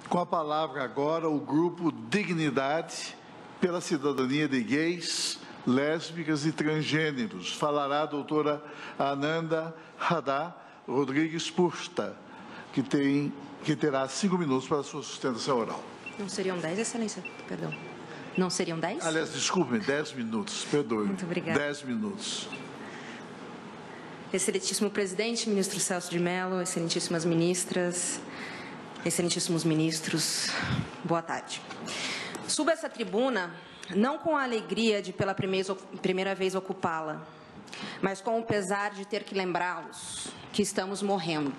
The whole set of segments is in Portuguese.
Com a palavra agora o grupo Dignidade pela Cidadania de Gays, Lésbicas e Transgêneros. Falará a doutora Ananda Radha Rodrigues Purta, que terá 5 minutos para a sua sustentação oral. Não seriam 10, Excelência? Perdão. Não seriam 10? Aliás, desculpe, 10 minutos, perdoe. Muito obrigada. 10 minutos. Excelentíssimo presidente, ministro Celso de Mello, excelentíssimas ministras, excelentíssimos ministros, boa tarde. Subo essa tribuna não com a alegria de pela primeira vez ocupá-la, mas com o pesar de ter que lembrá-los que estamos morrendo.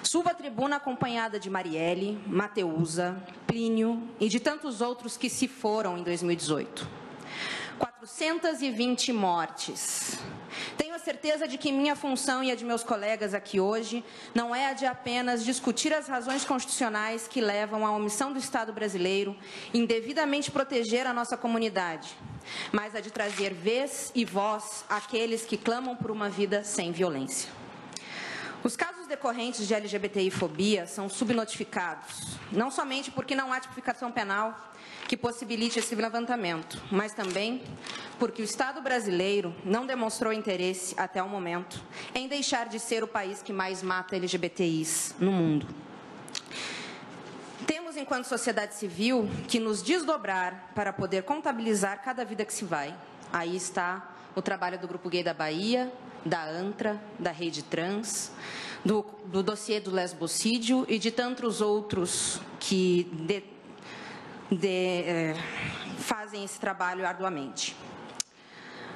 Subo a tribuna acompanhada de Marielle, Mateusa, Plínio e de tantos outros que se foram em 2018. 420 mortes. Tenho a certeza de que minha função e a de meus colegas aqui hoje não é a de apenas discutir as razões constitucionais que levam à omissão do Estado brasileiro em devidamente proteger a nossa comunidade, mas a de trazer vez e voz àqueles que clamam por uma vida sem violência. Os casos decorrentes de LGBTI-fobia são subnotificados, não somente porque não há tipificação penal que possibilite esse levantamento, mas também porque o Estado brasileiro não demonstrou interesse, até o momento, em deixar de ser o país que mais mata LGBTIs no mundo. Temos, enquanto sociedade civil, que nos desdobrar para poder contabilizar cada vida que se vai. Aí está o trabalho do Grupo Gay da Bahia, da ANTRA, da Rede Trans, do dossiê do lesbocídio e de tantos outros que fazem esse trabalho arduamente.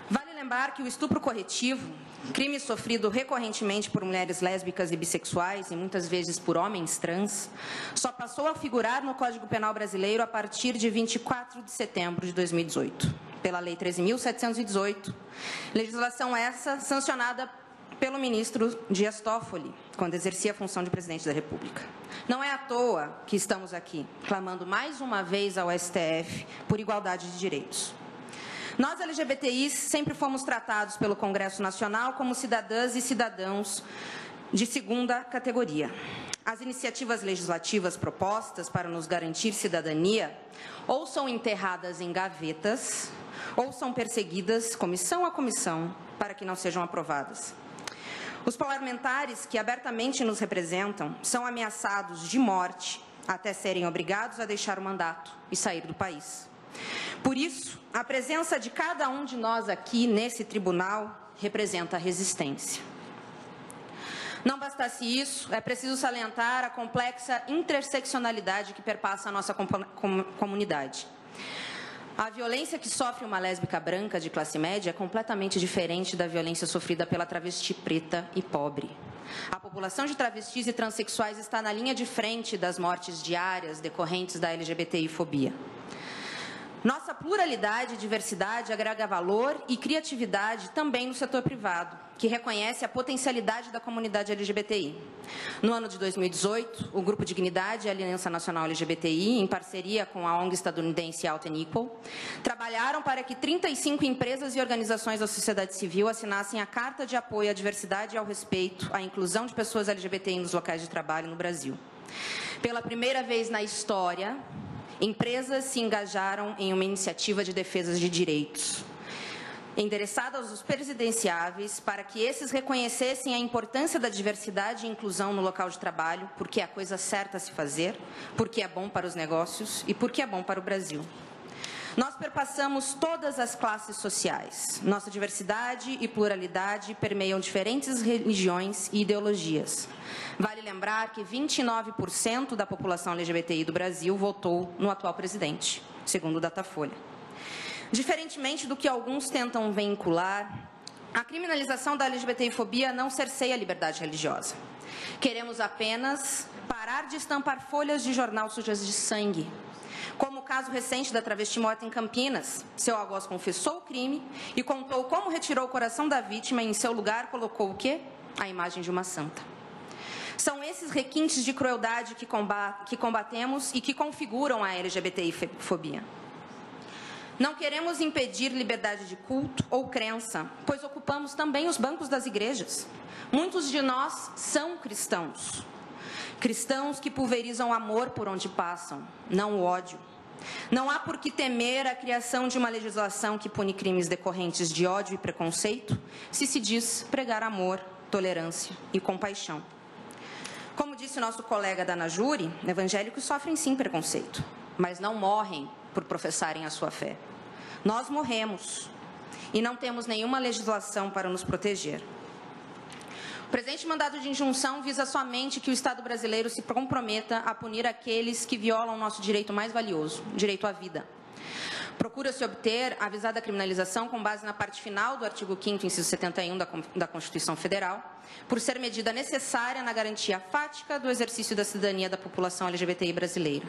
Vale lembrar que o estupro corretivo, crime sofrido recorrentemente por mulheres lésbicas e bissexuais e muitas vezes por homens trans, só passou a figurar no Código Penal brasileiro a partir de 24 de setembro de 2018, pela Lei 13.718, legislação essa sancionada pelo ministro Dias Toffoli, quando exercia a função de presidente da República. Não é à toa que estamos aqui, clamando mais uma vez ao STF por igualdade de direitos. Nós, LGBTIs, sempre fomos tratados pelo Congresso Nacional como cidadãs e cidadãos de segunda categoria. As iniciativas legislativas propostas para nos garantir cidadania ou são enterradas em gavetas ou são perseguidas, comissão a comissão, para que não sejam aprovadas. Os parlamentares que abertamente nos representam são ameaçados de morte até serem obrigados a deixar o mandato e sair do país. Por isso, a presença de cada um de nós aqui nesse tribunal representa a resistência. Não bastasse isso, é preciso salientar a complexa interseccionalidade que perpassa a nossa comunidade. A violência que sofre uma lésbica branca de classe média é completamente diferente da violência sofrida pela travesti preta e pobre. A população de travestis e transexuais está na linha de frente das mortes diárias decorrentes da LGBTI-fobia. Nossa pluralidade e diversidade agrega valor e criatividade também no setor privado, que reconhece a potencialidade da comunidade LGBTI. No ano de 2018, o Grupo Dignidade e a Aliança Nacional LGBTI, em parceria com a ONG estadunidense Out and Equal, trabalharam para que 35 empresas e organizações da sociedade civil assinassem a Carta de Apoio à Diversidade e ao Respeito à Inclusão de Pessoas LGBTI nos locais de trabalho no Brasil. Pela primeira vez na história, empresas se engajaram em uma iniciativa de defesa de direitos, endereçada aos presidenciáveis para que esses reconhecessem a importância da diversidade e inclusão no local de trabalho, porque é a coisa certa a se fazer, porque é bom para os negócios e porque é bom para o Brasil. Nós perpassamos todas as classes sociais. Nossa diversidade e pluralidade permeiam diferentes religiões e ideologias. Vale lembrar que 29% da população LGBTI do Brasil votou no atual presidente, segundo o Datafolha. Diferentemente do que alguns tentam vincular, a criminalização da LGBTI-fobia não cerceia a liberdade religiosa. Queremos apenas parar de estampar folhas de jornal sujas de sangue, como o caso recente da travesti morta em Campinas. Seu algoz confessou o crime e contou como retirou o coração da vítima e em seu lugar colocou o quê? A imagem de uma santa. São esses requintes de crueldade que combatemos e que configuram a LGBTI-fobia. Não queremos impedir liberdade de culto ou crença, pois ocupamos também os bancos das igrejas. Muitos de nós são cristãos. cristãos que pulverizam amor por onde passam, não o ódio. Não há por que temer a criação de uma legislação que pune crimes decorrentes de ódio e preconceito, se diz pregar amor, tolerância e compaixão. Como disse o nosso colega da Anajuri, evangélicos sofrem sim preconceito, mas não morrem por professarem a sua fé. Nós morremos e não temos nenhuma legislação para nos proteger. O presente mandado de injunção visa somente que o Estado brasileiro se comprometa a punir aqueles que violam o nosso direito mais valioso, o direito à vida. Procura-se obter a avisada criminalização com base na parte final do artigo 5º, inciso 71 da Constituição Federal, por ser medida necessária na garantia fática do exercício da cidadania da população LGBTI brasileira,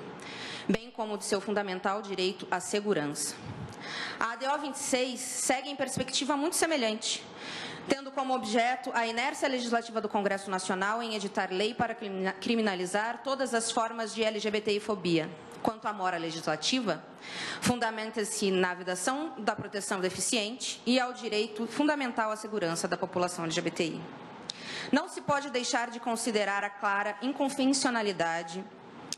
bem como de seu fundamental direito à segurança. A ADO 26 segue em perspectiva muito semelhante, tendo como objeto a inércia legislativa do Congresso Nacional em editar lei para criminalizar todas as formas de LGBTI-fobia. Quanto à mora legislativa, fundamenta-se na vedação da proteção deficiente e ao direito fundamental à segurança da população LGBTI. Não se pode deixar de considerar a clara inconvencionalidade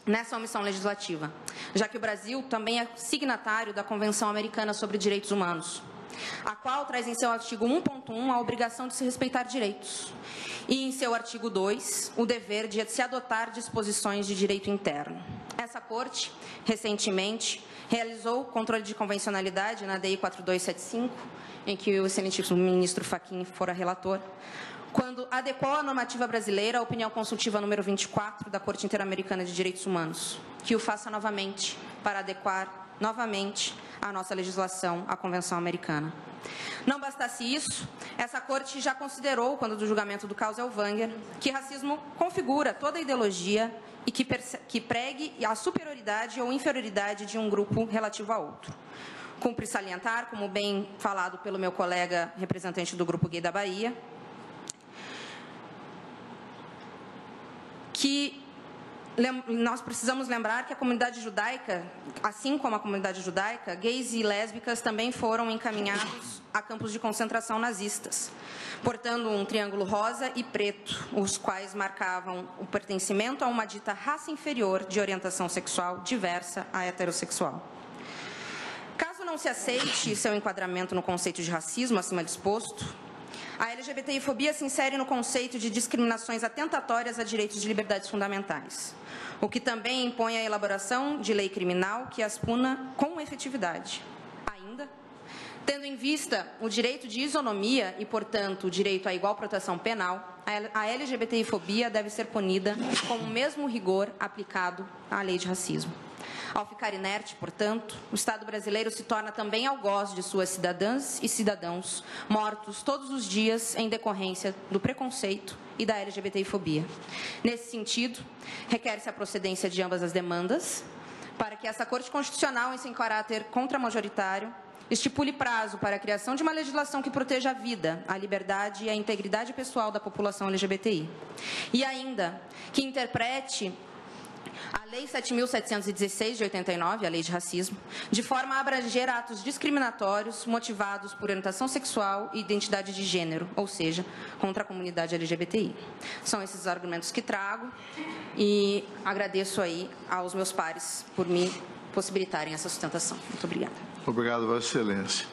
nessa omissão legislativa, já que o Brasil também é signatário da Convenção Americana sobre Direitos Humanos, a qual traz em seu artigo 1.1 a obrigação de se respeitar direitos e, em seu artigo 2, o dever de se adotar disposições de direito interno. Essa Corte, recentemente, realizou o controle de convencionalidade na DI 4275, em que o excelentíssimo ministro Fachin fora relator, quando adequou a normativa brasileira à opinião consultiva número 24 da Corte Interamericana de Direitos Humanos, que o faça novamente, para adequar novamente a nossa legislação à Convenção Americana. Não bastasse isso, essa Corte já considerou, quando do julgamento do caso Elvanger, que racismo configura toda a ideologia e que pregue a superioridade ou inferioridade de um grupo relativo a outro. Cumpre salientar, como bem falado pelo meu colega representante do Grupo Gay da Bahia, que nós precisamos lembrar que a comunidade judaica, assim como a comunidade judaica, gays e lésbicas também foram encaminhados a campos de concentração nazistas, portando um triângulo rosa e preto, os quais marcavam o pertencimento a uma dita raça inferior de orientação sexual diversa à heterossexual. Caso não se aceite seu enquadramento no conceito de racismo acima disposto, a LGBTI-fobia se insere no conceito de discriminações atentatórias a direitos de liberdades fundamentais, o que também impõe a elaboração de lei criminal que as puna com efetividade. Ainda, tendo em vista o direito de isonomia e, portanto, o direito à igual proteção penal, a LGBTI-fobia deve ser punida com o mesmo rigor aplicado à lei de racismo. Ao ficar inerte, portanto, o Estado brasileiro se torna também algoz de suas cidadãs e cidadãos mortos todos os dias em decorrência do preconceito e da LGBTI-fobia. Nesse sentido, requer-se a procedência de ambas as demandas para que essa Corte Constitucional, em seu caráter contramajoritário, estipule prazo para a criação de uma legislação que proteja a vida, a liberdade e a integridade pessoal da população LGBTI. E ainda, que interprete a Lei 7.716, de 89, a Lei de Racismo, de forma a abranger atos discriminatórios motivados por orientação sexual e identidade de gênero, ou seja, contra a comunidade LGBTI. São esses os argumentos que trago e agradeço aí aos meus pares por me possibilitarem essa sustentação. Muito obrigada. Obrigado, Vossa Excelência.